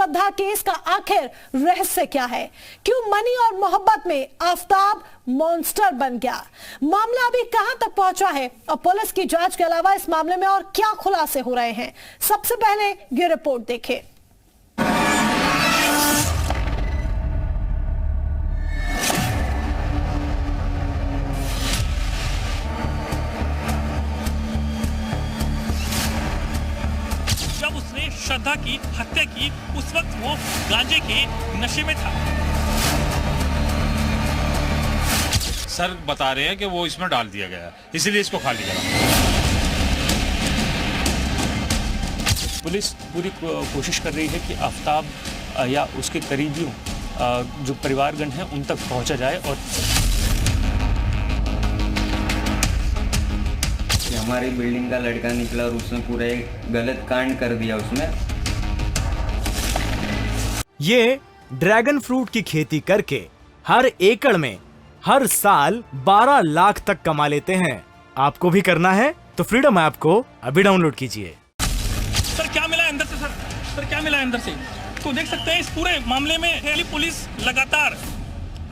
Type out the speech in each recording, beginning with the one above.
श्रद्धा case का आखिर रहस्य क्या है? क्यों मनी और मोहब्बत में आफताब मॉन्स्टर बन गया? मामला अभी कहां तक पहुंचा है और पुलिस की जांच के अलावा इस मामले में और क्या खुलासे हो रहे हैं? सबसे पहले ये रिपोर्ट देखें। जब उसने श्रद्धा की हत्या की उस वक्त वो गांजे के नशे में था। सर बता रहे हैं कि वो इसमें डाल दिया गया, इसीलिए इसको खा लिया। पुलिस पूरी कोशिश कर रही है कि आफताब या उसके करीबियों जो परिवारगण हैं उन तक पहुंचा जाए और हमारी बिल्डिंग का लड़का निकला और उसने पूरा एक गलत कांड कर दिया उसमें। ये ड्रैगन फ्रूट की खेती करके हर एकड़ में हर साल 12 लाख तक कमा लेते हैं। आपको भी करना है तो फ्रीडम ऐप को अभी डाउनलोड कीजिए। सर क्या मिला अंदर से? सर क्या मिला अंदर से? तो देख सकते हैं इस पूरे मामले में दिल्ली पुलिस लगातार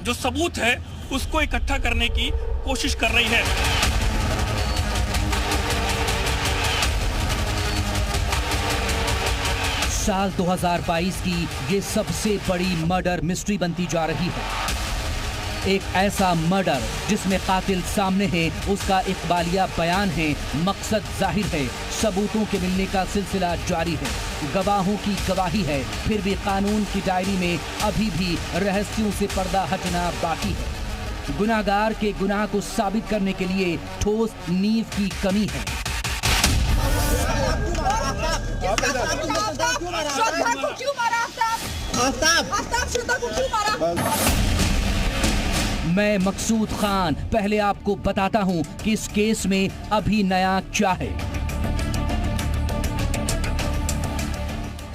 जो सबूत है उसको इकट्ठा करने की कोशिश कर रही है। साल 2022 की ये सबसे बड़ी मर्डर मिस्ट्री बनती जा रही है। एक ऐसा मर्डर जिसमें कातिल सामने है, उसका इकबालिया बयान है, मकसद जाहिर है, सबूतों के मिलने का सिलसिला जारी है, गवाहों की गवाही है, फिर भी कानून की डायरी में अभी भी रहस्यों से पर्दा हटना बाकी है। गुनाहगार के गुनाह को साबित करने के लिए ठोस नींव की कमी है। मैं मकसूद खान पहले आपको बताता हूं कि इस केस में अभी नया क्या है।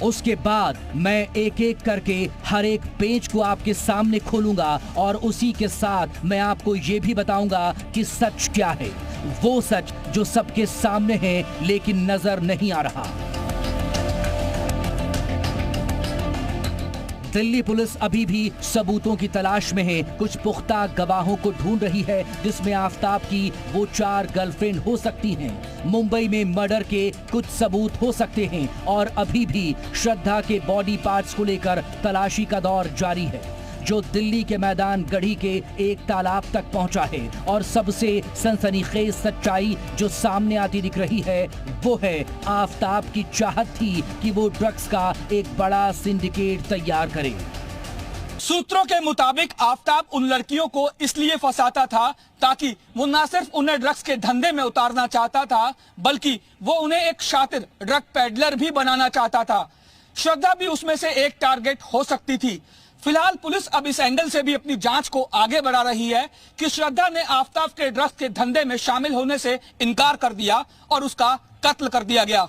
उसके बाद मैं एक एक करके हर एक पेज को आपके सामने खोलूंगा और उसी के साथ मैं आपको ये भी बताऊंगा कि सच क्या है, वो सच जो सबके सामने है लेकिन नजर नहीं आ रहा। दिल्ली पुलिस अभी भी सबूतों की तलाश में है, कुछ पुख्ता गवाहों को ढूंढ रही है जिसमें आफताब की वो 4 गर्लफ्रेंड हो सकती हैं। मुंबई में मर्डर के कुछ सबूत हो सकते हैं और अभी भी श्रद्धा के बॉडी पार्ट्स को लेकर तलाशी का दौर जारी है, जो दिल्ली के मैदान गढ़ी के एक तालाब तक पहुंचा है। और सबसे सनसनीखेज सच्चाई जो सामने आती दिख रही है वो है आफताब की चाहत थी कि वो ड्रग्स का एक बड़ा सिंडिकेट तैयार करे। सूत्रों के मुताबिक आफताब उन लड़कियों को इसलिए फंसाता था ताकि वो न सिर्फ उन्हें ड्रग्स के धंधे में उतारना चाहता था बल्कि वो उन्हें एक शातिर ड्रग पेडलर भी बनाना चाहता था। श्रद्धा भी उसमें से एक टारगेट हो सकती थी। फिलहाल पुलिस अब इस एंगल से भी अपनी जांच को आगे बढ़ा रही है कि श्रद्धा ने आफताब के ड्रग्स के धंधे में शामिल होने से इनकार कर दिया और उसका कत्ल कर दिया गया।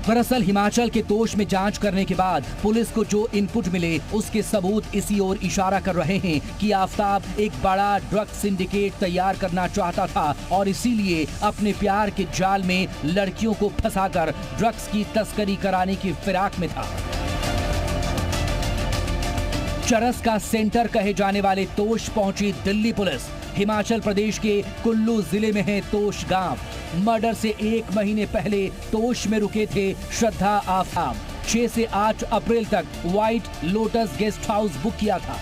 दरअसल हिमाचल के तोश में जांच करने के बाद पुलिस को जो इनपुट मिले उसके सबूत इसी ओर इशारा कर रहे हैं कि आफताब एक बड़ा ड्रग सिंडिकेट तैयार करना चाहता था और इसीलिए अपने प्यार के जाल में लड़कियों को फंसाकर ड्रग्स की तस्करी कराने की फिराक में था। चरस का सेंटर कहे जाने वाले तोश पहुंची दिल्ली पुलिस। हिमाचल प्रदेश के कुल्लू जिले में है तोश गांव। मर्डर से 1 महीने पहले तोश में रुके थे श्रद्धा आफताब। 6 से 8 अप्रैल तक white lotus guest house book किया था।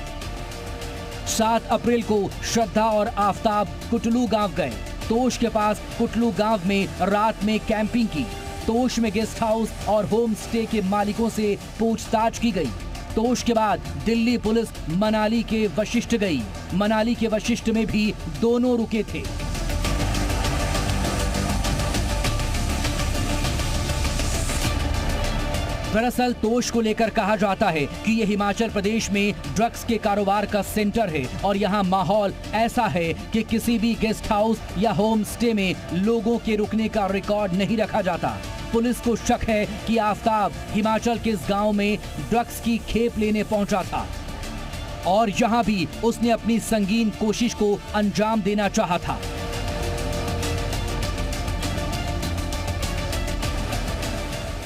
7 अप्रैल को श्रद्धा और आफताब कुटलू गांव गए। तोश के पास कुटलू गांव में रात में कैंपिंग की। तोश में गेस्ट हाउस और होम स्टे के मालिकों से पूछताछ की गई। तोश के बाद दिल्ली पुलिस मनाली के वशिष्ठ गई। मनाली के वशिष्ठ में भी दोनों रुके थे। दरअसल तोश को लेकर कहा जाता है कि ये हिमाचल प्रदेश में ड्रग्स के कारोबार का सेंटर है और यहाँ माहौल ऐसा है कि किसी भी गेस्ट हाउस या होम स्टे में लोगों के रुकने का रिकॉर्ड नहीं रखा जाता। पुलिस को शक है कि आफताब हिमाचल के इस गांव में ड्रग्स की खेप लेने पहुंचा था और यहां भी उसने अपनी संगीन कोशिश को अंजाम देना चाहा था।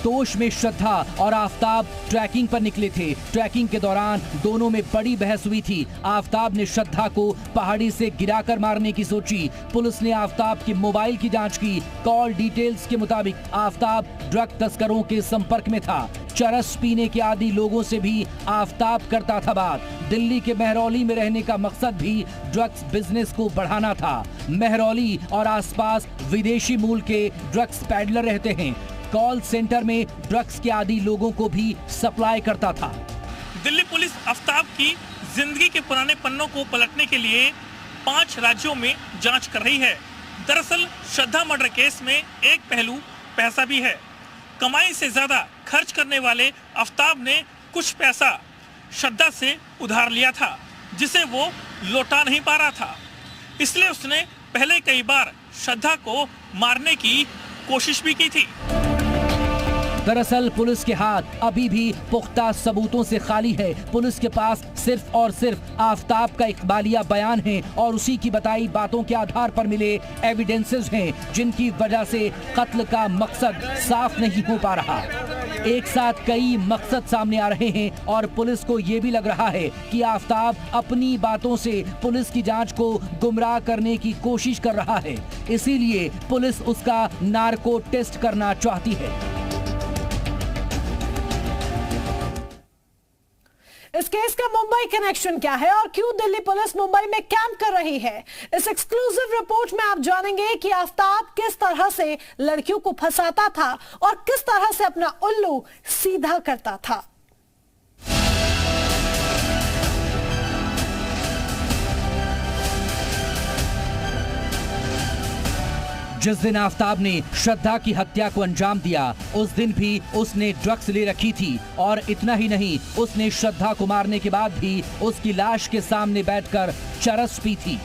तोश में श्रद्धा और आफताब ट्रैकिंग पर निकले थे। ट्रैकिंग के दौरान दोनों में बड़ी बहस हुई थी। आफताब ने श्रद्धा को पहाड़ी से गिराकर मारने की सोची। पुलिस ने आफताब के मोबाइल की जांच की। कॉल डिटेल्स के मुताबिक आफताब ड्रग तस्करों के संपर्क में था। चरस पीने के आदी लोगों से भी आफताब करता था बात। दिल्ली के महरौली में रहने का मकसद भी ड्रग्स बिजनेस को बढ़ाना था। महरौली और आसपास विदेशी मूल के ड्रग्स पैडलर रहते हैं। कॉल सेंटर में ड्रग्स के आदी लोगों को भी सप्लाई करता था। दिल्ली पुलिस आफताब की जिंदगी के पुराने पन्नों को पलटने के लिए 5 राज्यों में जांच कर रही है। दरअसल श्रद्धा मर्डर केस में एक पहलू पैसा भी है। कमाई से ज्यादा खर्च करने वाले आफताब ने कुछ पैसा श्रद्धा से उधार लिया था, जिसे वो लौटा नहीं पा रहा था। इसलिए उसने पहले कई बार श्रद्धा को मारने की कोशिश भी की थी। दरअसल पुलिस के हाथ अभी भी पुख्ता सबूतों से खाली है। पुलिस के पास सिर्फ और सिर्फ आफताब का इकबालिया बयान है और उसी की बताई बातों के आधार पर मिले एविडेंसेस हैं, जिनकी वजह से कत्ल का मकसद साफ नहीं हो पा रहा। एक साथ कई मकसद सामने आ रहे हैं और पुलिस को ये भी लग रहा है कि आफताब अपनी बातों से पुलिस की जांच को गुमराह करने की कोशिश कर रहा है। इसीलिए पुलिस उसका नार्को टेस्ट करना चाहती है। इस केस का मुंबई कनेक्शन क्या है और क्यों दिल्ली पुलिस मुंबई में कैंप कर रही है? इस एक्सक्लूसिव रिपोर्ट में आप जानेंगे कि आफताब किस तरह से लड़कियों को फंसाता था और किस तरह से अपना उल्लू सीधा करता था। जिस दिन आफताब ने श्रद्धा की हत्या को अंजाम दिया, उस दिन भी उसने ड्रग्स ले रखी थी और इतना ही नहीं, उसने श्रद्धा को मारने के बाद भी उसकी लाश के सामने बैठकर चरस पी थी।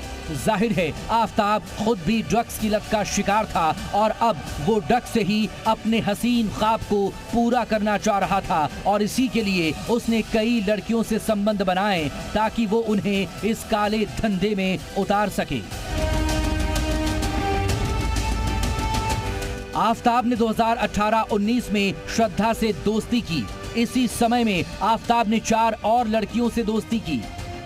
जाहिर है आफताब खुद भी ड्रग्स की लत का शिकार था और अब वो ड्रग्स से ही अपने हसीन ख्वाब को पूरा करना चाह रहा था और इसी के लिए उसने कई लड़कियों से संबंध बनाए ताकि वो उन्हें इस काले धंधे में उतार सके। आफताब ने 2018-19 में श्रद्धा से दोस्ती की। इसी समय में आफताब ने 4 और लड़कियों से दोस्ती की।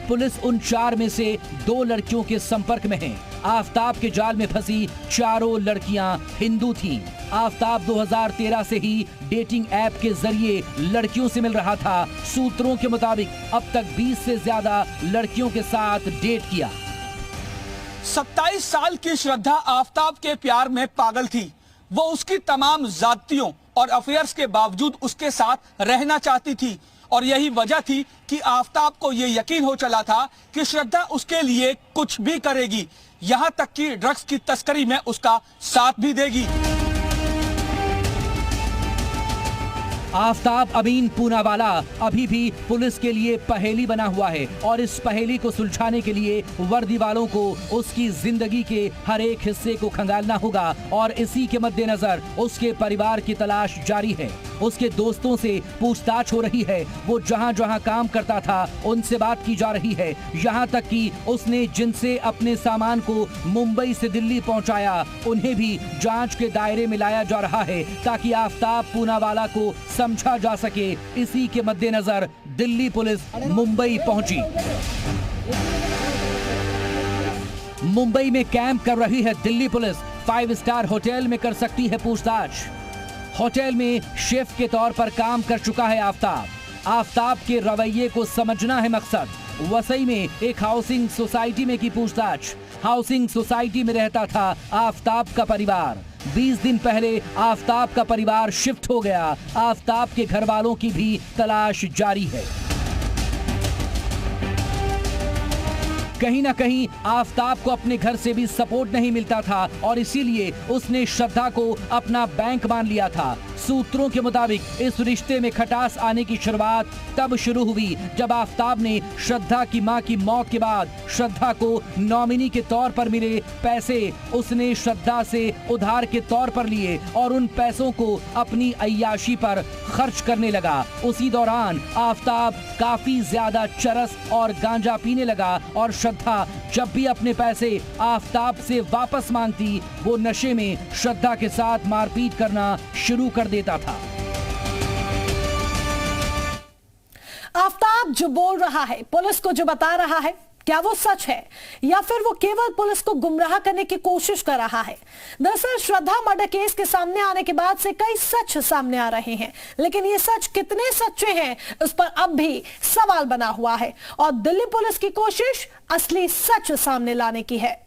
पुलिस उन 4 में से 2 लड़कियों के संपर्क में है। आफताब के जाल में फंसी चारों लड़कियां हिंदू थीं। आफताब 2013 से ही डेटिंग ऐप के जरिए लड़कियों से मिल रहा था। सूत्रों के मुताबिक अब तक 20 से ज्यादा लड़कियों के साथ डेट किया। 27 साल की श्रद्धा आफताब के प्यार में पागल थी। वो उसकी तमाम जातियों और अफेयर्स के बावजूद उसके साथ रहना चाहती थी और यही वजह थी कि आफताब को ये यकीन हो चला था कि श्रद्धा उसके लिए कुछ भी करेगी, यहाँ तक कि ड्रग्स की तस्करी में उसका साथ भी देगी। आफताब अमीन पूनावाला अभी भी पुलिस के लिए पहेली बना हुआ है और इस पहेली को सुलझाने के लिए वर्दी वालों को उसकी जिंदगी के हर एक हिस्से को खंगालना होगा और इसी के मद्देनजर उसके परिवार की तलाश जारी है। उसके दोस्तों से पूछताछ हो रही है। वो जहां जहां काम करता था उनसे बात की जा रही है। यहाँ तक कि उसने जिनसे अपने सामान को मुंबई से दिल्ली पहुंचाया उन्हें भी जांच के दायरे में लाया जा रहा है ताकि आफताब पूनावाला को समझा जा सके। इसी के मद्देनजर दिल्ली पुलिस मुंबई पहुंची। मुंबई में कैंप कर रही है दिल्ली पुलिस। 5 स्टार होटल में कर सकती है पूछताछ। होटल में शेफ के तौर पर काम कर चुका है आफताब। आफताब के रवैये को समझना है मकसद। वसई में एक हाउसिंग सोसाइटी में की पूछताछ। हाउसिंग सोसाइटी में रहता था आफताब का परिवार। 20 दिन पहले आफताब का परिवार शिफ्ट हो गया। आफताब के घर वालों की भी तलाश जारी है। कहीं ना कहीं आफताब को अपने घर से भी सपोर्ट नहीं मिलता था और इसीलिए उसने श्रद्धा को अपना बैंक मान लिया था। सूत्रों के मुताबिक इस रिश्ते में खटास आने की शुरुआत तब शुरू हुई जब आफताब ने श्रद्धा की मां की मौत के बाद श्रद्धा को नॉमिनी के तौर पर मिले पैसे उसने श्रद्धा से उधार के तौर पर लिए और उन पैसों को अपनी अय्याशी पर खर्च करने लगा। उसी दौरान आफताब काफी ज्यादा चरस और गांजा पीने लगा और श्रद्धा जब भी अपने पैसे आफताब से वापस मांगती वो नशे में श्रद्धा के साथ मारपीट करना शुरू कर देता था। आफ्ताब जो बोल रहा है, पुलिस को जो बता रहा है, क्या वो सच है या फिर वो केवल पुलिस को गुमराह करने की कोशिश कर रहा है? दरअसल श्रद्धा मर्डर केस के सामने आने के बाद से कई सच सामने आ रहे हैं, लेकिन ये सच कितने सच्चे हैं उस पर अब भी सवाल बना हुआ है और दिल्ली पुलिस की कोशिश असली सच सामने लाने की है।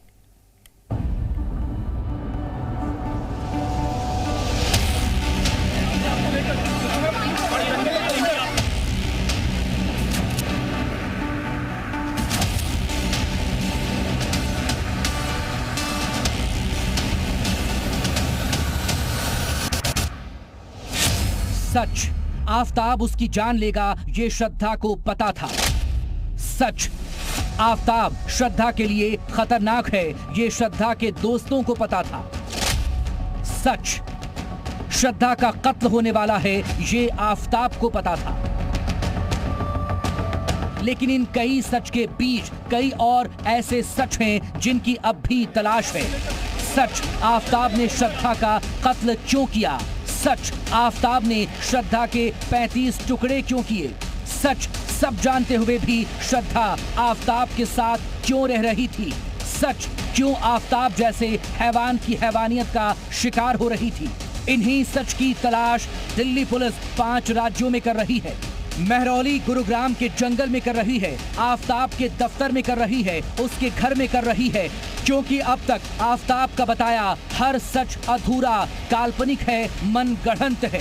सच, आफ्ताब उसकी जान लेगा ये श्रद्धा को पता था। सच, आफ्ताब श्रद्धा के लिए खतरनाक है ये श्रद्धा के दोस्तों को पता था। सच, श्रद्धा का कत्ल होने वाला है ये आफ्ताब को पता था। लेकिन इन कई सच के बीच कई और ऐसे सच हैं जिनकी अब भी तलाश है। सच, आफ्ताब ने श्रद्धा का कत्ल क्यों किया? सच, आफ्ताब ने श्रद्धा के 35 टुकड़े क्यों किए? सच, सब जानते हुए भी श्रद्धा आफ्ताब के साथ क्यों रह रही थी? सच, क्यों आफ्ताब जैसे हैवान की हैवानियत का शिकार हो रही थी? इन्हीं सच की तलाश दिल्ली पुलिस 5 राज्यों में कर रही है। महरौली गुरुग्राम के जंगल में कर रही है, आफ्ताब के दफ्तर में कर रही है, उसके घर में कर रही है, क्योंकि अब तक आफ्ताब का बताया हर सच अधूरा, काल्पनिक है, मनगढ़ंत है।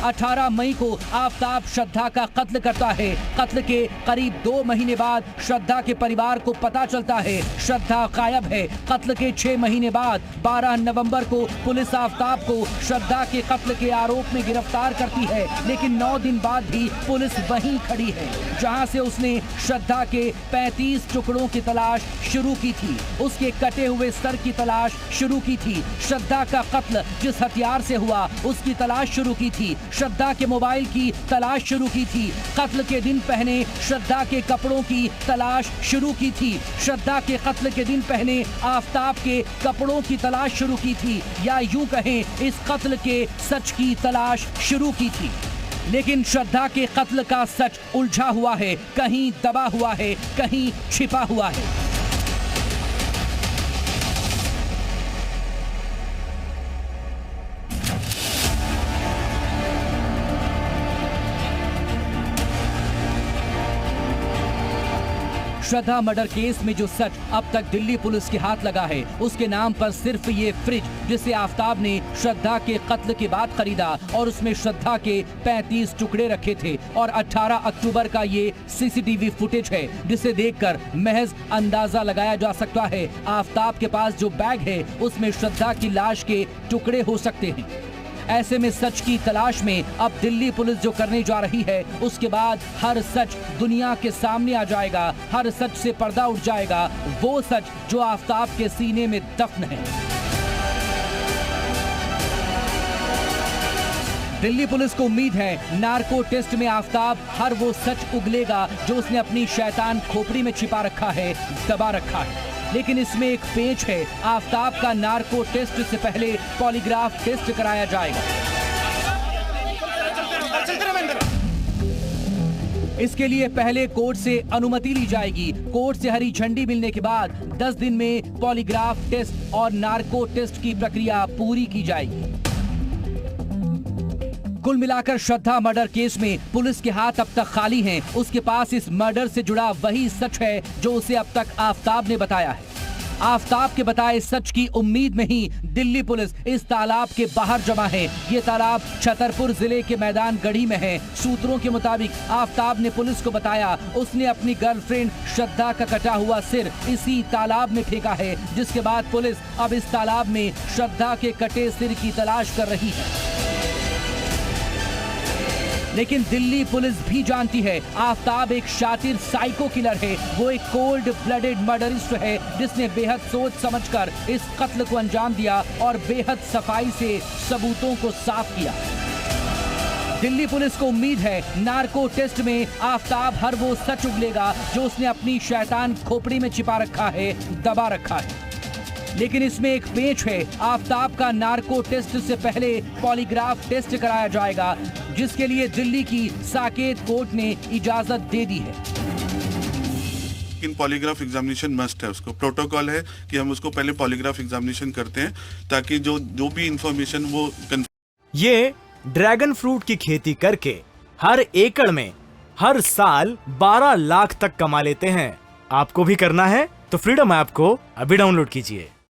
18 मई को आफ्ताब श्रद्धा का कत्ल करता है। कत्ल के करीब 2 महीने बाद श्रद्धा के परिवार को पता चलता है श्रद्धा गायब है। कत्ल के 6 महीने बाद 12 नवंबर को पुलिस आफ्ताब को श्रद्धा के कत्ल के आरोप में गिरफ्तार करती है, लेकिन 9 दिन बाद भी पुलिस वहीं खड़ी है जहां से उसने श्रद्धा के 35 टुकड़ों की तलाश शुरू की थी, उसके कटे हुए सर की तलाश शुरू की थी, श्रद्धा का कत्ल जिस हथियार से हुआ उसकी तलाश शुरू की थी, श्रद्धा के मोबाइल की तलाश शुरू की थी, कत्ल के दिन पहने श्रद्धा के कपड़ों की तलाश शुरू की थी, श्रद्धा के कत्ल के दिन पहने आफ्ताब के कपड़ों की तलाश शुरू की थी, या यूं कहें इस कत्ल के सच की तलाश शुरू की थी। लेकिन श्रद्धा के कत्ल का सच उलझा हुआ है, कहीं दबा हुआ है, कहीं छिपा हुआ है। श्रद्धा मर्डर केस में जो सच अब तक दिल्ली पुलिस के हाथ लगा है, उसके नाम पर सिर्फ ये फ्रिज जिसे आफ्ताब ने श्रद्धा के कत्ल के बाद खरीदा और उसमें श्रद्धा के 35 टुकड़े रखे थे, और 18 अक्टूबर का ये सीसीटीवी फुटेज है जिसे देखकर महज अंदाजा लगाया जा सकता है आफ्ताब के पास जो बैग है उसमें श्रद्धा की लाश के टुकड़े हो सकते हैं। ऐसे में सच की तलाश में अब दिल्ली पुलिस जो करने जा रही है, उसके बाद हर सच दुनिया के सामने आ जाएगा, हर सच से पर्दा उठ जाएगा, वो सच जो आफ्ताब के सीने में दफन है। दिल्ली पुलिस को उम्मीद है नार्को टेस्ट में आफ्ताब हर वो सच उगलेगा जो उसने अपनी शैतान खोपड़ी में छिपा रखा है, दबा रखा है। लेकिन इसमें एक पेच है, आफ्ताब का नार्को टेस्ट से पहले पॉलीग्राफ टेस्ट कराया जाएगा। इसके लिए पहले कोर्ट से अनुमति ली जाएगी। कोर्ट से हरी झंडी मिलने के बाद 10 दिन में पॉलीग्राफ टेस्ट और नार्को टेस्ट की प्रक्रिया पूरी की जाएगी। कुल मिलाकर श्रद्धा मर्डर केस में पुलिस के हाथ अब तक खाली हैं। उसके पास इस मर्डर से जुड़ा वही सच है जो उसे अब तक आफ्ताब ने बताया है। आफ्ताब के बताए सच की उम्मीद में ही दिल्ली पुलिस इस तालाब के बाहर जमा है। ये तालाब छतरपुर जिले के मैदान गढ़ी में है। सूत्रों के मुताबिक आफ्ताब ने पुलिस को बताया उसने अपनी गर्लफ्रेंड श्रद्धा का कटा हुआ सिर इसी तालाब में फेंका है, जिसके बाद पुलिस अब इस तालाब में श्रद्धा के कटे सिर की तलाश कर रही है। लेकिन दिल्ली पुलिस भी जानती है आफ्ताब एक शातिर साइको किलर है। वो एक कोल्ड ब्लडेड मर्डरिस्ट है जिसने बेहद सोच समझकर इस कत्ल को अंजाम दिया और बेहद सफाई से सबूतों को साफ किया। दिल्ली पुलिस को उम्मीद है नार्को टेस्ट में आफ्ताब हर वो सच उगलेगा जो उसने अपनी शैतान खोपड़ी में छिपा रखा है, दबा रखा है। लेकिन इसमें एक पेच है। आफताब का नार्को टेस्ट से पहले पॉलीग्राफ टेस्ट कराया जाएगा, जिसके लिए दिल्ली की साकेत कोर्ट ने इजाजत दे दी है। लेकिन पॉलीग्राफ एग्जामिनेशन मस्ट है, उसको प्रोटोकॉल है कि हम उसको पहले पॉलीग्राफ एग्जामिनेशन करते हैं ताकि जो भी इंफॉर्मेशन वो ये ड्रैगन फ्रूट की खेती करके हर एकड़ में हर साल 12 लाख तक कमा लेते हैं। आपको भी करना है तो फ्रीडम ऐप को अभी डाउनलोड कीजिए।